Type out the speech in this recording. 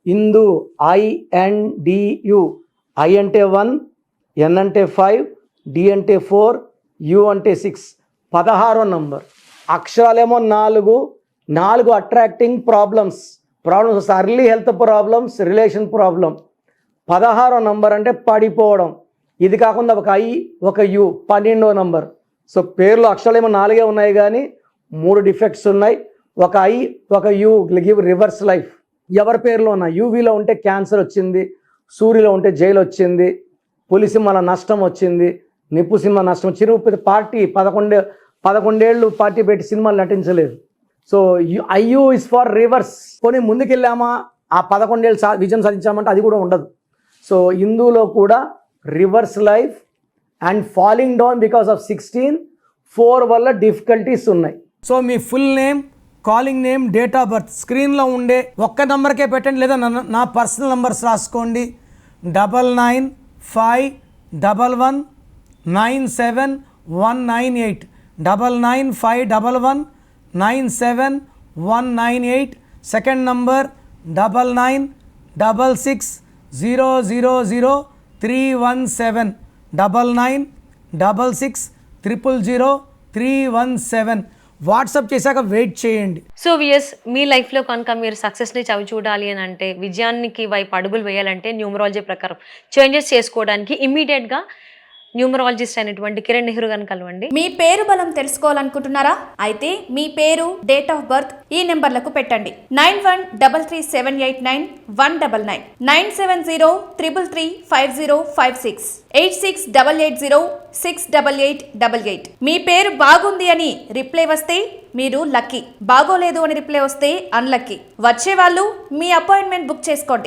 Indu, INDU. I అంటే 1, N అంటే 5, D అంటే 4, U అంటే 6. 16వ నంబర్. అక్షరాలేమో 4 అట్రాక్టింగ్ ప్రాబ్లమ్స్ వస్తాయి. Early health problems, relation problem. 16వ నంబర్ అంటే పడిపోవడం. ఇది కాకుండా ఒక I, ఒక U. 12వ నంబర్. సో పేర్లు అక్షరాలేమో 4 ఉన్నాయి కానీ 3 డిఫెక్ట్స్ ఉన్నాయి. ఒక I, ఒక U గివ్ రివర్స్ లైఫ్. ఎవరి పేరులో ఉన్న UVలో ఉంటే క్యాన్సర్ వచ్చింది, సూర్యలో ఉంటే జైలు వచ్చింది, పులిసింహల నష్టం వచ్చింది, నిప్పు సింహ నష్టం. చిరుపతి పార్టీ 11 ఏళ్ళు పార్టీ పెట్టి సినిమాలు నటించలేదు. So IU is for reverse. కొన్ని ముందుకెళ్ళామా ఆ 11 ఏళ్ళు విజయం సాధించామంటే అది కూడా ఉండదు. సో ఇందులో కూడా reverse life and falling down because of 16, 4 వల్ల డిఫికల్టీస్ ఉన్నాయి. So me full name, calling name, date of birth స్క్రీన్లో ఉండే ఒక్క నెంబర్కే పెట్టండి, లేదా నా పర్సనల్ నెంబర్స్ రాసుకోండి. 9951197198, 9951197198. Second number 9966000317, 9966000317. వాట్సాప్ చేశాక వెయిట్ చేయండి. సో విఎస్, మీ లైఫ్లో కనుక మీరు సక్సెస్ని చవి చూడాలి అని అంటే, విజయానికి వైపు అడుగులు వేయాలంటే న్యూమరాలజీ ప్రకారం చేంజెస్ చేసుకోవడానికి ఇమ్మీడియట్గా న్యూమరాలజిస్ట్ అయినటువంటి కిరణ్ నెహ్రూ గారిని కలవండి. మీ పేరు బలం తెలుసుకోవాలనుకుంటున్నారా? అయితే మీ పేరు, డేట్ ఆఫ్ బర్త్ ఈ నెంబర్లకు పెట్టండి. 9133789199, 9703335056, 8688068888. మీ పేరు బాగుంది అని రిప్లై వస్తే మీరు లక్కీ, బాగోలేదు అని రిప్లై వస్తే అన్లక్కీ. వచ్చే వాళ్ళు మీ అపాయింట్మెంట్ బుక్ చేసుకోండి.